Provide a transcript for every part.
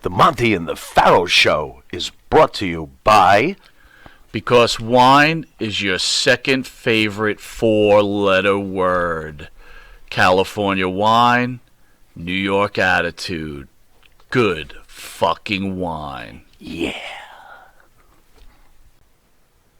The Monte and the Pharaoh Show is brought to you by... Because wine is your second favorite four-letter word. California wine, New York attitude. Good fucking wine. Yeah.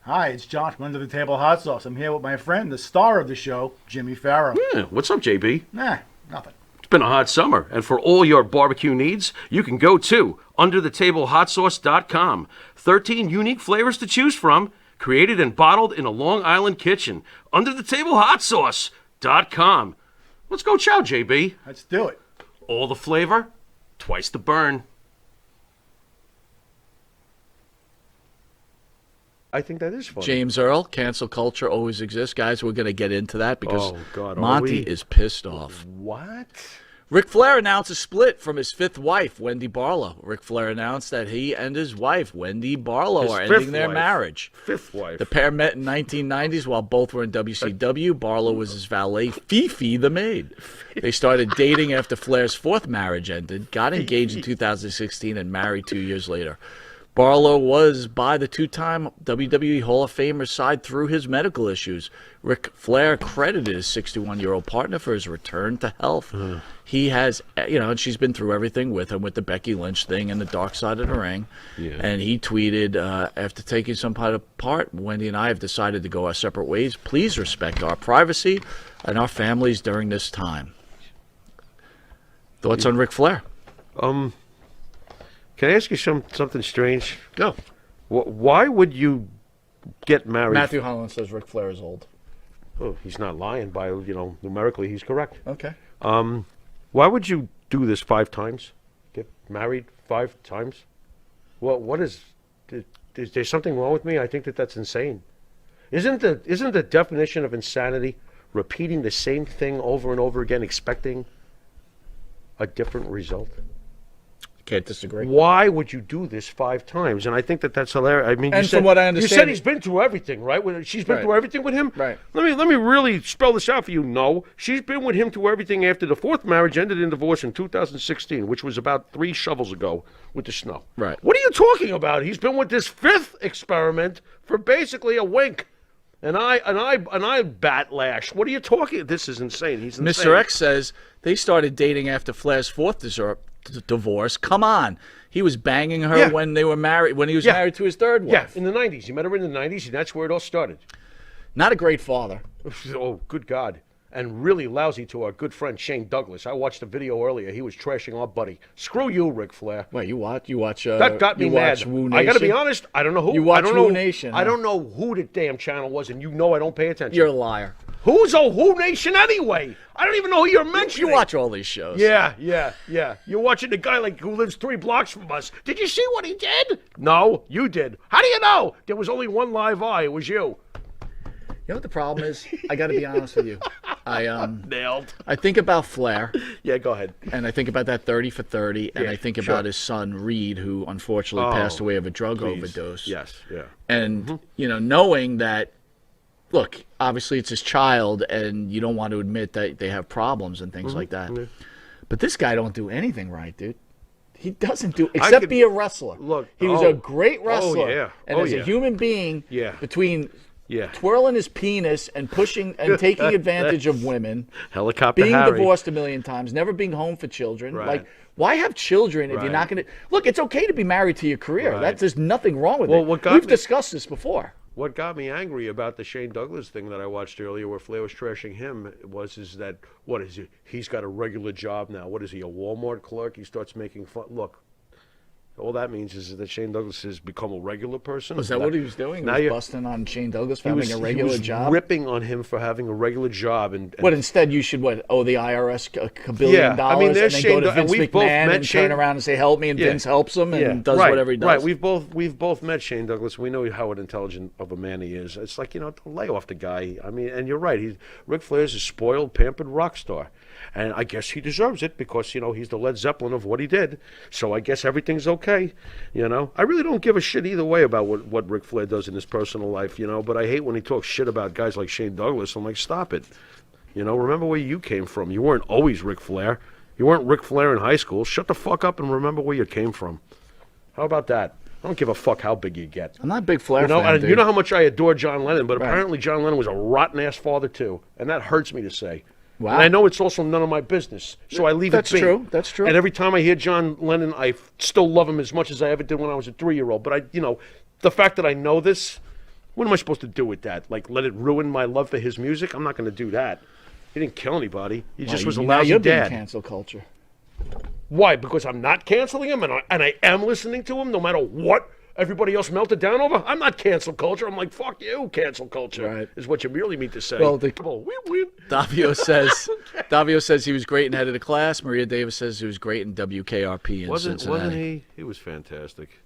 Hi, it's John from Under the Table Hot Sauce. I'm here with my friend, the star of the show, Jimmy Pharaoh. Yeah, what's up, JB? Nah, nothing. It's been a hot summer, and for all your barbecue needs, you can go to underthetablehotsauce.com. 13 unique flavors to choose from, created and bottled in a Long Island kitchen. Underthetablehotsauce.com. Let's go chow, JB. Let's do it. All the flavor, twice the burn. I think that is funny. James Earl, cancel culture always exists. Guys, we're going to get into that because Oh, God, are Monty we? is pissed off. What? Ric Flair announced a split from his fifth wife, Wendy Barlow. Ric Flair announced that he and his wife, Wendy Barlow, His are fifth ending their wife. marriage. Fifth wife. The pair met in 1990s while both were in WCW. Barlow was his valet, Fifi the maid. They started dating after Flair's fourth marriage ended, got engaged in 2016, and married 2 years later. Barlow was by the two-time WWE Hall of Famer's side through his medical issues. Ric Flair credited his 61-year-old partner for his return to health. He has, and she's been through everything with him, with the Becky Lynch thing and the dark side of the ring. Yeah. And he tweeted, after taking some part apart, Wendy and I have decided to go our separate ways. Please respect our privacy and our families during this time. Thoughts on Ric Flair? Can I ask you something strange? Go. Why would you get married? Matthew Holland says Ric Flair is old. Oh, he's not lying. By numerically, he's correct. Okay. Why would you do this 5 times? Get married 5 times? What is there something wrong with me? I think that's insane. Isn't the definition of insanity repeating the same thing over and over again, expecting a different result? Can't disagree. Why would you do this 5 times? And I think that's hilarious. I mean, And from what I understand, you said he's been through everything, right? She's been Right. through everything with him. Right. Let me really spell this out for you. No, she's been with him through everything after the 4th marriage ended in divorce in 2016, which was about 3 shovels ago with the snow. Right. What are you talking about? He's been with this 5th experiment for basically a wink. And I batlash. What are you talking? This is insane. He's insane. Mr. X says they started dating after Flair's 4th divorce. Come on. He was banging her Yeah. when they were married, when he was Yeah. married to his third wife. Yeah, in the 90s. You met her in the 90s, and that's where it all started. Not a great father. Oh, good God. And really lousy to our good friend Shane Douglas. I watched the video earlier. He was trashing our buddy. Screw you, Ric Flair. Wait, you watch? That got me mad. I got to be honest. I don't know who. You watch I don't Who know, Nation, I huh? don't know who the damn channel was, and I don't pay attention. You're a liar. Who's a Who Nation anyway? I don't even know who you're mentioning. You watch all these shows. Yeah. You're watching the guy who lives 3 blocks from us. Did you see what he did? No, you did. How do you know? There was only one live eye. It was you. You know what the problem is? I got to be honest with you. Nailed. I think about Flair, Yeah, go ahead. and I think about that 30 for 30, and Yeah, I think sure. about his son, Reed, who unfortunately passed away of a drug overdose. Yes, yeah. And, knowing that, look, obviously it's his child, and you don't want to admit that they have problems and things like that. But this guy don't do anything right, dude. He doesn't do, except be a wrestler. Look, he was a great wrestler. yeah. And as a human being, between twirling his penis and pushing and taking advantage of women, Helicopter being Harry. divorced a million times, never being home for children. Right. Like, why have children if you're Right. not going to... Look, it's okay to be married to your career. Right. There's nothing wrong with Well, it. what got We've me- discussed this before. What got me angry about the Shane Douglas thing that I watched earlier, where Flair was trashing him, is that what is he? He's got a regular job now. What is he? A Walmart clerk? He starts making fun. Look, all that means is that Shane Douglas has become a regular person. Was that what he was doing? He Now was you're- busting on Shane Douglas for He having a regular was job? ripping on him for having a regular job, and But instead, you should owe the IRS a billion dollars, I mean, and there's then Shane go to Do- and Vince we've both McMahon met and Shane- turn around and say, help me, and Vince helps him and does whatever he does. Right, we've both met Shane Douglas. We know how intelligent of a man he is. It's like, don't lay off the guy. I mean, and you're right. Ric Flair's a spoiled, pampered rock star. And I guess he deserves it because, he's the Led Zeppelin of what he did. So I guess everything's okay, I really don't give a shit either way about what Ric Flair does in his personal life, but I hate when he talks shit about guys like Shane Douglas. I'm like, stop it. Remember where you came from. You weren't always Ric Flair. You weren't Ric Flair in high school. Shut the fuck up and remember where you came from. How about that? I don't give a fuck how big you get. I'm not a big Flair You know, fan, and dude. you know how much I adore John Lennon, but Right. apparently John Lennon was a rotten-ass father, too. And that hurts me to say. Wow. And I know it's also none of my business, so I leave That's it be. true. That's true. And every time I hear John Lennon, I still love him as much as I ever did when I was a 3-year-old. But the fact that I know this, what am I supposed to do with that? Like, let it ruin my love for his music? I'm not going to do that. He didn't kill anybody. He just was a now lousy you're being dad. cancel culture. Why? Because I'm not canceling him, and I am listening to him, no matter what everybody else melted down over. I'm not cancel culture. I'm like, fuck you, cancel culture. Right. Is what you really mean to say. Well, Come on, win. Davio says he was great in Head of the Class. Maria Davis says he was great in WKRP in Cincinnati. Wasn't he? He was fantastic.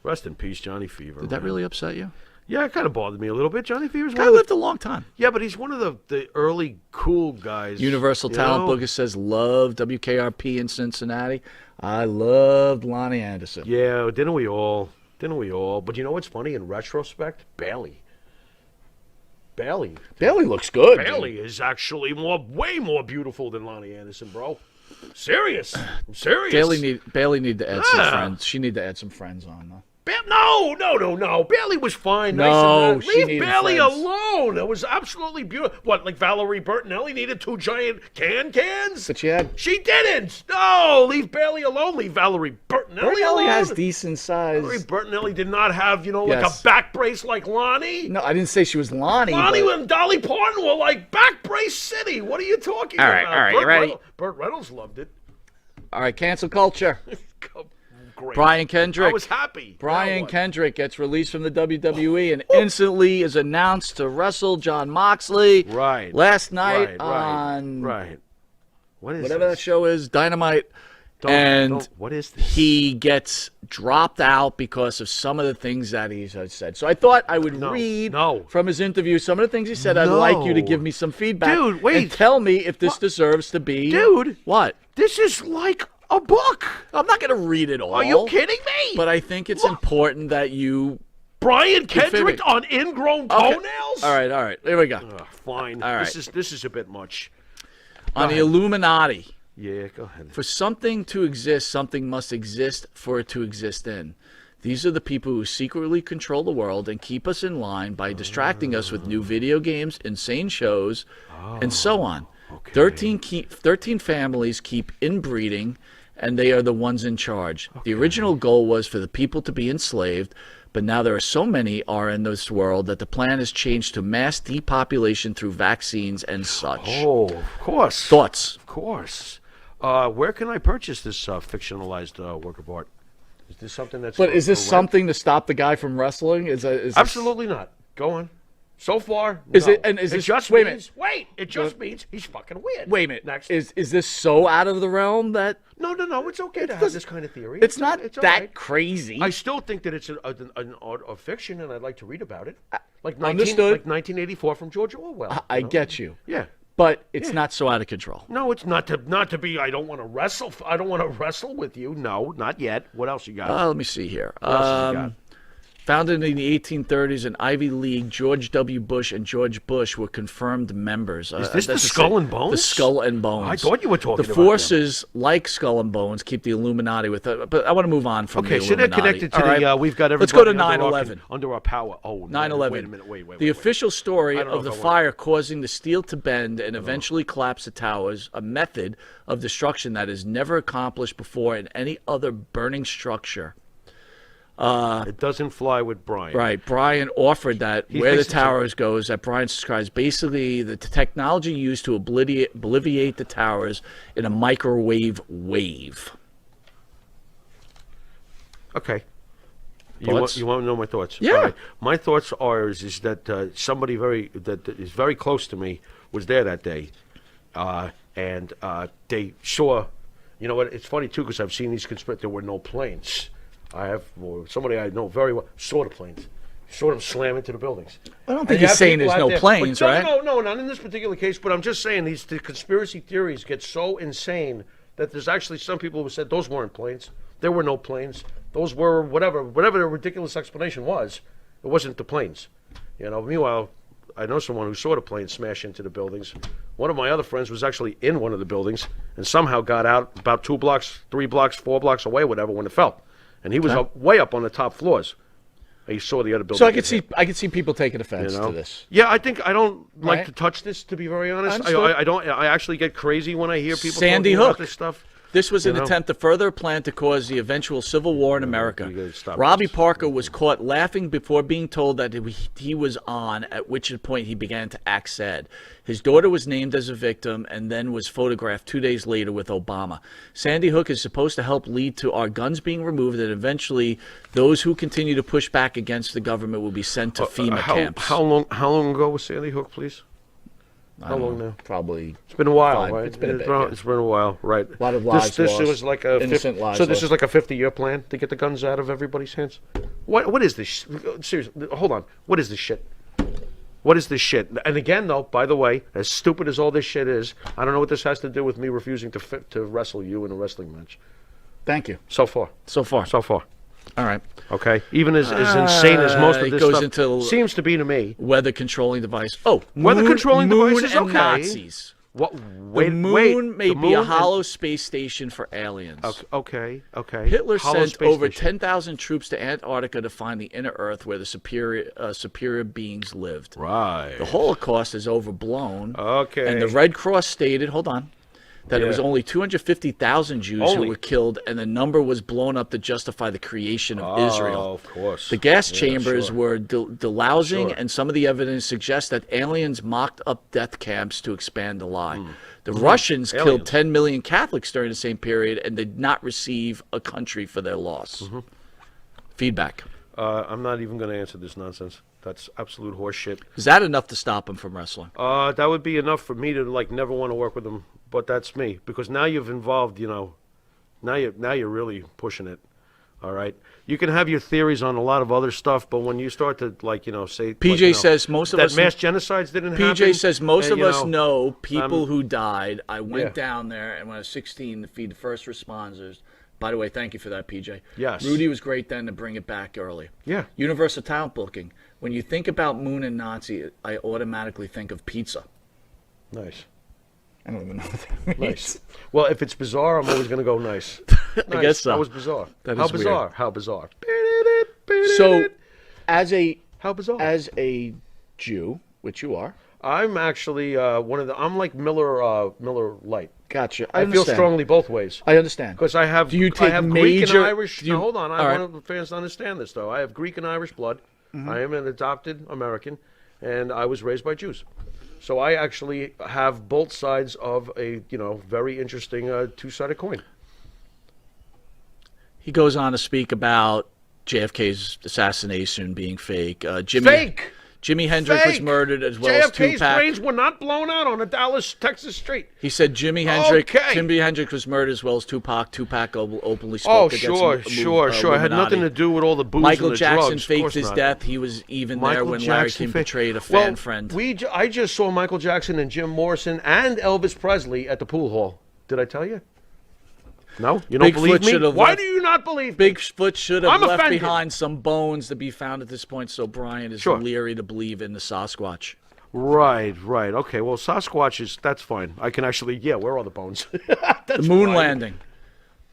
Rest in peace, Johnny Fever. Did that man. really upset you? Yeah, it kind of bothered me a little bit. Johnny Fever's Guy one of lived the, a long time. yeah, but he's one of the early cool guys. Universal you Talent know? Booker says love WKRP in Cincinnati. I loved Lonnie Anderson. Yeah, didn't we all? But you know what's funny in retrospect? Bailey Bailey looks good. Bailey is actually way more beautiful than Lonnie Anderson, bro. Serious. I'm serious. Bailey need to add some Yeah. friends. She need to add some friends on though. No. Bailey was fine. No, nice she Leave needed Bailey friends. alone. It was absolutely beautiful. What, like Valerie Bertinelli needed 2 giant cans? But you had She didn't. No, leave Bailey alone. Leave Valerie Bertinelli Bertinelli alone. has decent size. Valerie Bertinelli did not have, like Yes. a back brace like Lonnie. No, I didn't say she was Lonnie. Lonnie but and Dolly Parton were like back brace city. What are you talking All right, about? all right, you ready? Burt Reynolds loved it. all right, cancel culture. Great. Brian Kendrick. I was happy. Brian Now what? Kendrick gets released from the WWE and instantly is announced to wrestle John Moxley. Right. Last night Right. on Right. What is whatever that this? show is, Dynamite. What is this? He gets dropped out because of some of the things that he has said. So I thought I would read from his interview some of the things he said. I'd like you to give me some feedback. Dude, wait. And tell me if this deserves to be. Dude. What? This is like a book. I'm not going to read it all. Are you kidding me? But I think it's important that you. Brian Kendrick it. on ingrown toenails? All right. Here we go. Fine. All right. This is a bit much. On the Illuminati. Yeah, go ahead. For something to exist, something must exist for it to exist in. These are the people who secretly control the world and keep us in line by distracting us with new video games, insane shows, and so on. Okay. 13 families keep inbreeding, and they are the ones in charge. The original goal was for the people to be enslaved, but now there are so many are in this world that the plan has changed to mass depopulation through vaccines and such. Oh, of course. Thoughts? Of course. Where can I purchase this fictionalized work of art? Is this something that's... But is this correct? something to stop the guy from wrestling? Is this... Absolutely not. Go on. So far, Is no. it- and is it this- just wait a means, wait, it just means he's fucking weird. Wait a minute. Next. Is this so out of the realm that No, it's okay to have this kind of theory. it's not all that right. crazy? I still think that it's an art of fiction, and I'd like to read about it. Like Understood. 1984 from George Orwell. I get you. Yeah. But it's not so out of control. No, it's not to be. I don't want to wrestle. I don't want to wrestle with you. No, not yet. What else you got? Let me see here. What else has he got? Founded in the 1830s in Ivy League, George W. Bush and George Bush were confirmed members. Is this the that's Skull and The Bones? Skull and Bones. I thought you were talking the about them. forces, like Skull and Bones, keep the Illuminati with it. But I want to move on from Okay, the so they're Illuminati. connected to All right? we've got everybody Let's go to under our 9/11. under our power. Oh, 9/11. Wait a minute. Wait. The official story I don't know of if the I fire causing the steel to bend and eventually collapse the towers, a method of destruction that is never accomplished before in any other burning structure. It doesn't fly with Brian. Right. Brian offered that where the thinks it's a- towers goes, that Brian describes basically the technology used to obliviate the towers in a microwave wave. Okay. Thoughts? You want to know my thoughts? Yeah. All right. My thoughts is that somebody that is very close to me was there that day, and they saw. You know what? It's funny too because I've seen these there were no planes. Somebody I know very well saw the planes. Saw them slam into the buildings. I don't And think you he's have saying people there's out no there- planes, but right? No, not in this particular case. But I'm just saying the conspiracy theories get so insane that there's actually some people who said those weren't planes. There were no planes. Those were whatever the ridiculous explanation was. It wasn't the planes. Meanwhile, I know someone who saw the plane smash into the buildings. One of my other friends was actually in one of the buildings and somehow got out about 2 blocks, 3 blocks, 4 blocks away, whatever, when it fell. And he was way up on the top floors. He saw the other building. So I could see people taking offense to this. Yeah, I don't like Right. to touch this, to be very honest. Understood. I don't. I actually get crazy when I hear people Sandy talking Hook. about this stuff. This was an know? attempt to further a plan to cause the eventual civil war in you America. gotta stop Robbie this. Parker was caught laughing before being told that he was on, at which point he began to act sad. His daughter was named as a victim and then was photographed 2 days later with Obama. Sandy Hook is supposed to help lead to our guns being removed, and eventually those who continue to push back against the government will be sent to FEMA camps. How long ago was Sandy Hook, please? I How don't long know, now? Probably. It's been a while, Fine. right? It's been a bit, yeah. It's been a while, right? A lot of lives This lost. was like a Innocent lives so this lost. is like a 50-year plan to get the guns out of everybody's hands. What is this? Seriously, hold on. What is this shit? What is this shit? And again, though, by the way, as stupid as all this shit is, I don't know what this has to do with me refusing to wrestle you in a wrestling match. Thank you. So far. So far. All right. Okay. Even as insane as most of it this goes stuff into seems to be to me. Weather controlling device. Oh, Weather controlling moon devices, and okay. Nazis. What? The Wait, moon may the be a moon hollow space station for aliens. Okay. Hitler Hollow sent space over station. 10,000 troops to Antarctica to find the inner Earth where the superior beings lived. Right. The Holocaust is overblown. Okay. And the Red Cross stated, hold on, that it was Yeah. only 250,000 Jews who Only? were killed, and the number was blown up to justify the creation of Israel. of course. The gas Yeah, chambers sure. were delousing, Sure. and some of the evidence suggests that aliens mocked up death camps to expand the lie. Hmm. The Russians killed Aliens. 10 million Catholics during the same period and did not receive a country for their loss. Mm-hmm. Feedback. I'm not even going to answer this nonsense. That's absolute horseshit. Is that enough to stop him from wrestling? That would be enough for me to like never want to work with them. But that's me because now you've involved. Now you're really pushing it. All right. You can have your theories on a lot of other stuff, but when you start to say PJ says most of that us mass genocides didn't happen. PJ says most and, of us know people um, who died. I went yeah. down there and when I was 16 to feed the first responders. By the way, thank you for that, PJ. Yes. Rudy was great then to bring it back early. Yeah. Universal talent booking. When you think about Moon and Nazi, I automatically think of pizza. Nice. I don't even know what that means. Nice. Well, if it's bizarre, I'm always going to go nice. I guess so. That was bizarre. That How is weird. bizarre? How bizarre? So, as a How bizarre? Jew, which you are, I'm actually I'm like Miller Lite. gotcha. I feel understand. strongly both ways. I understand. Because I have, Do you I take have Greek and major- Irish. do you- Now, hold on, all I right. want the fans to understand this, though. I have Greek and Irish blood. Mm-hmm. I am an adopted American, and I was raised by Jews. So I actually have both sides of a very interesting two-sided coin. He goes on to speak about JFK's assassination being fake. Fake. Jimi Hendrix was Fake! murdered as well as JFK's Tupac. brains were not blown out on a Dallas, Texas street. He said Jimi Hendrix. Okay. Jimi Hendrix was murdered as well as Tupac. Tupac openly Oh, spoke against sure. It had nothing to do with all the booze Michael and the Jackson drugs. Of faked course his not. death. He was even there Michael when Larry Jackson King faked- betrayed a Well, fan friend. I just saw Michael Jackson and Jim Morrison and Elvis Presley at the pool hall. Did I tell you? No? You don't Bigfoot believe me? should have Why left- do you not believe me? Bigfoot should have I'm left offended. behind some bones to be found at this point, so Brian is Sure. leery to believe in the Sasquatch. Right. Okay, well, Sasquatch that's fine. I can actually, where are the bones? The moon landing.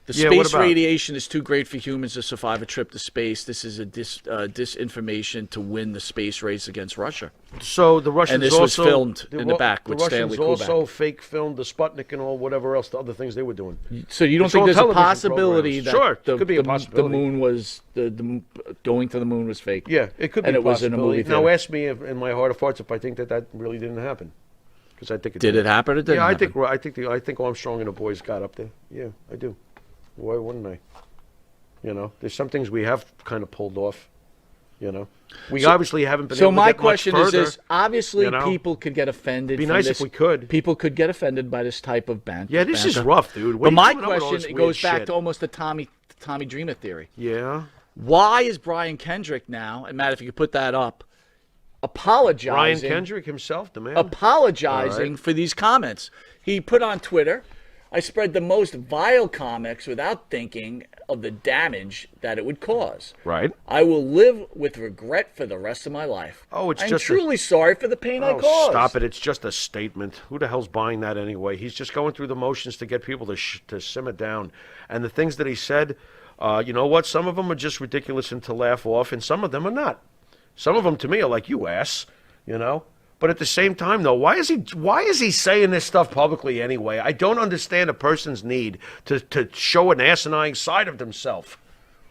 The Yeah, what space about? radiation is too great for humans to survive a trip to space. This is a disinformation to win the space race against Russia. So the Russians And this was also filmed in the Ru- back the with Russians Stanley Kubrick. also fake filmed the Sputnik and all whatever else the other things they were doing. So you don't It's think all there's a television possibility programs. that Sure, the, could be a the possibility. moon was going to the moon was fake? Yeah, it could be And a it was in a possibility. movie Now theater. ask me if, in my heart of hearts if I think that really didn't happen, because I think it Did it happen or didn't Yeah, happen? I think Armstrong and the boys got up there. Yeah, I do. Why wouldn't I? There's some things we have kind of pulled off. We obviously haven't been. So able to my get much question is further. this: obviously, you know? people could get offended. Be from nice this. if we could. People could get offended by this type of banter. Yeah, this is banter. rough, dude. What But are you my doing up with all question this it weird goes back shit? to almost the Tommy Dreamer theory. Yeah. Why is Brian Kendrick now? And Matt, if you could put that up, apologizing. Brian Kendrick himself, the man. apologizing All right. for these comments. He put on Twitter, I spread the most vile comics without thinking of the damage that it would cause. Right. I will live with regret for the rest of my life. Oh, it's I'm just truly sorry for the pain I Oh, caused. stop it. It's just a statement. Who the hell's buying that anyway? He's just going through the motions to get people to simmer down. And the things that he said, you know what? Some of them are just ridiculous and to laugh off, and some of them are not. Some of them, to me, are like, you ass, you know? But at the same time, though, why is he saying this stuff publicly anyway? I don't understand a person's need to show an asinine side of themselves.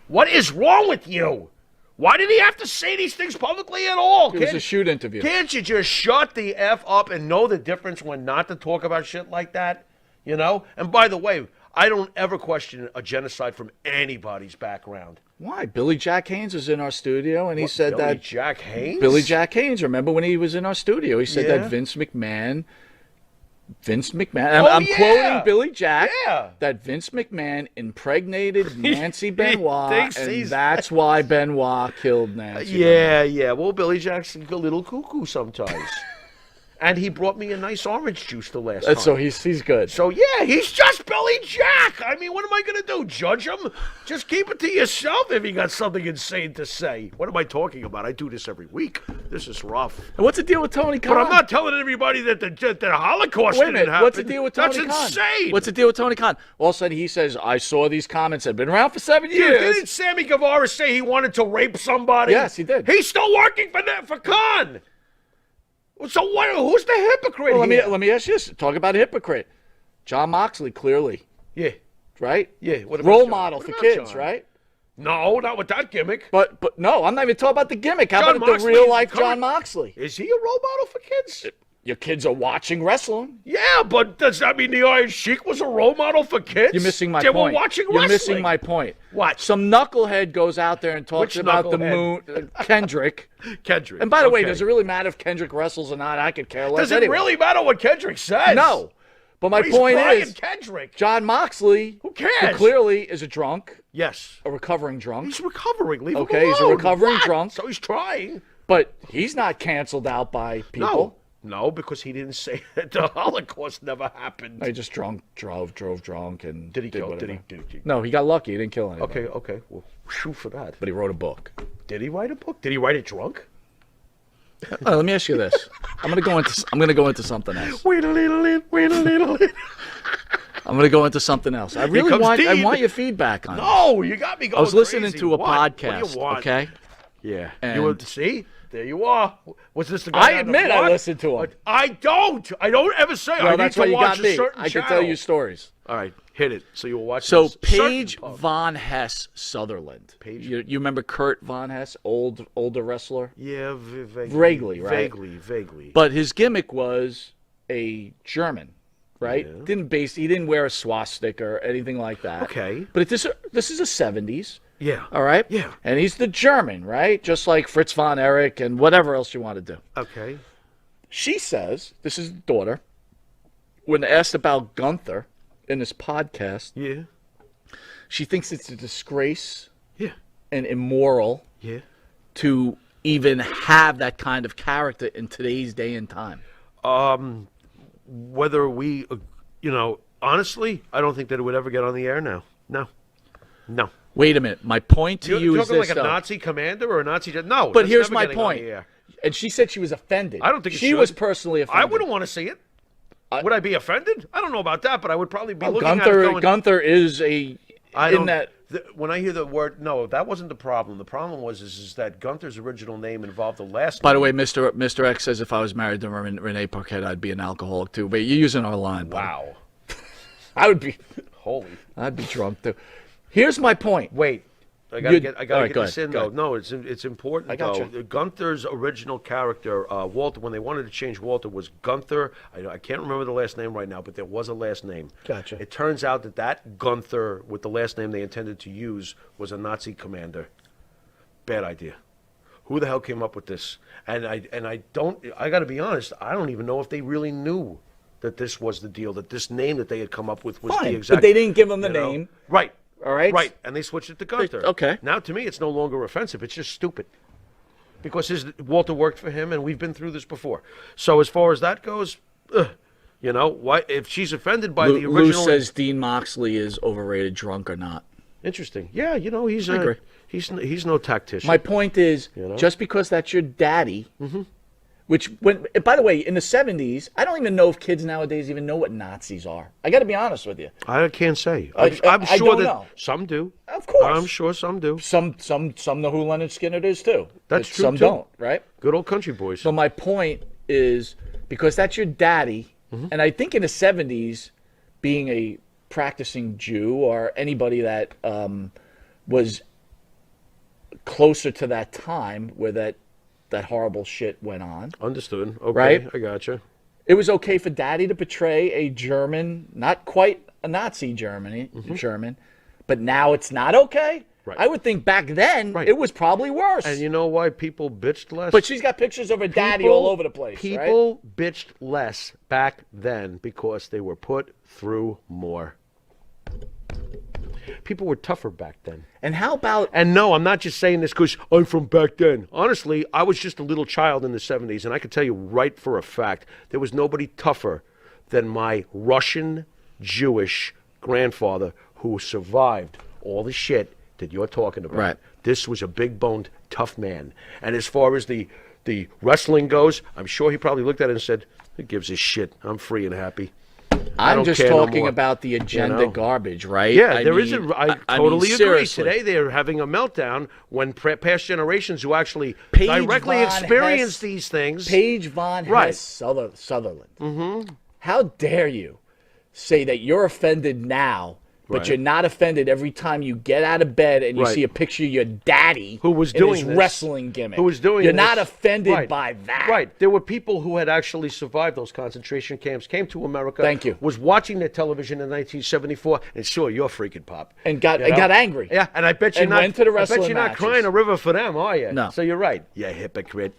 What is wrong with you? Why did he have to say these things publicly at all? It was a shoot interview. Can't you just shut the F up and know the difference when not to talk about shit like that? You know? And by the way, I don't ever question a genocide from anybody's background. Why? Billy Jack Haynes was in our studio, and he said Billy that Jack Haynes? Billy Jack Haynes. Remember when he was in our studio? He said Yeah. that Vince McMahon. Oh, I'm yeah. quoting Billy Jack. Yeah. That Vince McMahon impregnated Nancy Benoit, thinks and he's- that's why Benoit killed Nancy. Yeah. Well, Billy Jack's a little cuckoo sometimes. And he brought me a nice orange juice the last time. So he's good. So, yeah, he's just Billy Jack. I mean, what am I going to do? Judge him? Just keep it to yourself if you got something insane to say. What am I talking about? I do this every week. This is rough. And what's the deal with Tony Khan? But I'm not telling everybody that the Holocaust Wait a didn't minute. happen. What's the deal with Tony That's Khan? insane. What's the deal with Tony Khan? All of a sudden he says, I saw these comments that have been around for 7 Dude, years. didn't Sammy Guevara say he wanted to rape somebody? Yes, he did. He's still working for Khan. So what? Who's the hypocrite Well, here? let me ask you this. Talk about a hypocrite. John Moxley, clearly, Yeah. right? Yeah. What about Role John? model What for about kids, John? right? No, not with that gimmick. But no, I'm not even talking about the gimmick. How John about the Moxley real is life current- John Moxley? Is he a role model for kids? Your kids are watching wrestling. Yeah, but does that mean the Iron Sheik was a role model for kids? You're missing my they point. Were watching You're wrestling. missing my point. What? Some knucklehead goes out there and talks Which about the knucklehead? moon, Kendrick. Kendrick. And by the way, Okay. does it really matter if Kendrick wrestles or not? I could care less. Does it anyway. really matter what Kendrick says? No. But my He's point Brian is, Kendrick. John Moxley, Who cares? who clearly is a drunk, Yes. a recovering drunk, He's recovering. Leave Okay, him he's a alone. recovering What? drunk. So he's trying. but he's not canceled out by people. No, because he didn't say that the Holocaust never happened. He just drove drunk, and Did he kill? whatever. Did he? No, he got lucky. He didn't kill anybody. Okay. Well, shoot for that. But he wrote a book. Did he write a book? Did he write it drunk? Let me ask you this. I'm gonna go into something else. Wait a little. I'm gonna go into something else. I really comes want Dean. your feedback on it. No, you got me going I was listening crazy. to a What? podcast. What do you want? Okay. Yeah. And- See? There you are. Was this the guy I down the admit I block? listened to him. I don't. I don't ever say I Well, need that's to why you watch got a me. certain I can channel. tell you stories. All right, hit it. So you will watch. So a certain Paige pub. Von Hess Sutherland. Paige? You remember Kurt Von Hess, older wrestler? Yeah, vaguely. Vaguely, right? Vaguely. But his gimmick was a German, right? Yeah. He didn't wear a swastika or anything like that. Okay. But this is the 70s. Yeah. All right? Yeah. And he's the German, right? Just like Fritz von Erich and whatever else you want to do. Okay. She says, this is the daughter, when asked about Gunther in this podcast, Yeah. she thinks it's a disgrace Yeah. and immoral Yeah. to even have that kind of character in today's day and time. Whether we, honestly, I don't think that it would ever get on the air now. No. Wait a minute. My point to you You're is talking this, like a though. Nazi commander or a Nazi? No. But that's here's never my getting on point. the air. And she said she was offended. I don't think it she should. was personally offended. I wouldn't want to see it. Would I be offended? I don't know about that, but I would probably be looking at it Gunther, going, Gunther is when I hear the word, no, that wasn't the problem. The problem is that Gunther's original name involved the last By name. the way, Mr. X says if I was married to Renee Paquette, I'd be an alcoholic too. But you're using our line. buddy. Wow. I'd be drunk too. Here's my point. Wait. I gotta All get right, go this ahead, in go though. ahead. No, it's important I got though. you. Gunther's original character, Walter, when they wanted to change Walter, was Gunther. I can't remember the last name right now, but there was a last name. Gotcha. It turns out that Gunther, with the last name they intended to use, was a Nazi commander. Bad idea. Who the hell came up with this? And I got to be honest, I don't even know if they really knew that this was the deal, that this name that they had come up with was Fine, the exact. but they didn't give him the you know? name. Right. All right? Right, and they switched it to Gunther. Okay. Now, to me, it's no longer offensive. It's just stupid. Because Walter worked for him, and we've been through this before. So as far as that goes, You know, why if she's offended by Lou, the original? Lou says Dean Moxley is overrated, drunk or not. Interesting. Yeah, you know, I agree. he's no tactician. My point is, just because that's your daddy, which by the way, in the 70s, I don't even know if kids nowadays even know what Nazis are. I got to be honest with you. I can't say. I I'm sure don't that know. some do. Of course. I'm sure some do. Some know who Leonard Skinner is too. That's true, Some too. don't, right? Good old country boys. So my point is, because that's your daddy, and I think in the 70s, being a practicing Jew or anybody that was closer to that time where that horrible shit went on, Understood. Okay, Right? I gotcha. it was okay for daddy to portray a German, not quite a Nazi German, but now it's not okay? Right. I would think back then it was probably worse. And you know why people bitched less? But she's got pictures of her daddy all over the place, right? People bitched less back then because they were put through more. People were tougher back then. And how about... And no, I'm not just saying this because I'm from back then. Honestly, I was just a little child in the 70s, and I can tell you right for a fact, there was nobody tougher than my Russian Jewish grandfather who survived all the shit that you're talking about. Right. This was a big-boned, tough man. And as far as the wrestling goes, I'm sure he probably looked at it and said, who gives a shit? I'm free and happy. I'm don't just care no talking more. about the agenda You know? garbage, right? Yeah, I there mean, is a. I I totally mean, agree. seriously. Today they're having a meltdown when past generations who actually Paige directly Von experience Hess- these things. Paige Von Right. Hess Sutherland. Mm-hmm. How dare you say that you're offended now, but Right. you're not offended every time you get out of bed and you Right. see a picture of your daddy Who was in doing his this. wrestling gimmick. Who was doing You're this. not offended Right. by that. Right. There were people who had actually survived those concentration camps, came to America. Thank you. Was watching their television in 1974, and sure, you're freaking pop. And got You know? got angry. Yeah, and I bet you're And not. went to the I bet wrestling you're not matches. crying a river for them, are you? No. So you're right. You hypocrite.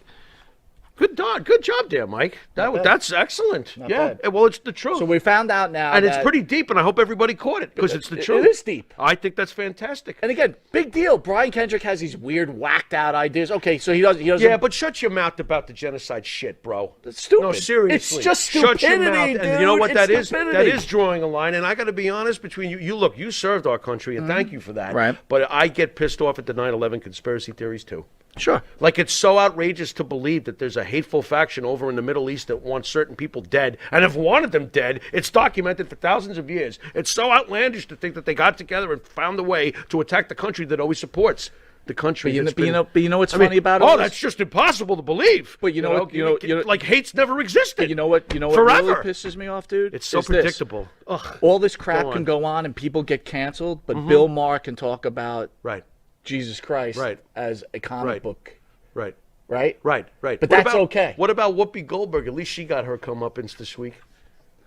Good job there, Mike. bad. That's excellent. Yeah. bad. Well, it's the truth. So we found out now and it's that- pretty deep, and I hope everybody caught it because it's the It truth. is deep. I think that's fantastic. And again, big deal. Brian Kendrick has these weird, whacked out ideas. Okay, so he doesn't. Yeah, but shut your mouth about the genocide shit, bro. It's stupid. No, seriously. It's just Shut your stupidity, mouth. And you know dude. what It's that is? stupidity. That is drawing a line. And I got to be honest between you. Look, you served our country, and thank you for that. Right. But I get pissed off at the 9/11 conspiracy theories too. Sure. Like, it's so outrageous to believe that there's a hateful faction over in the Middle East that wants certain people dead and have wanted them dead. It's documented for thousands of years. It's so outlandish to think that they got together and found a way to attack the country that always supports the country. But you know what's I mean, funny about all oh, this? that's just impossible to believe. But you know what- you know- like hate's never existed. You know what Forever. really pisses me off, dude? It's so Is this. predictable. Ugh. All this crap Go can on. go on and people get canceled, but Bill Maher can talk about Right, Jesus Christ Right. as a comic Right. book, right, right? right. But What that's about- okay. What about Whoopi Goldberg? At least she got her comeuppance this week.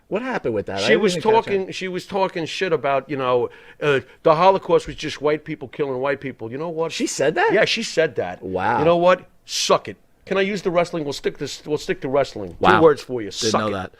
What happened with that? I She was didn't catch talking. She was talking shit about the Holocaust was just white people killing white people. You know what? She said that? Yeah, she said that. Wow. You know what? Suck it. Can I use the wrestling? We'll stick to wrestling. Wow. 2 words for you. Didn't Suck know it. that.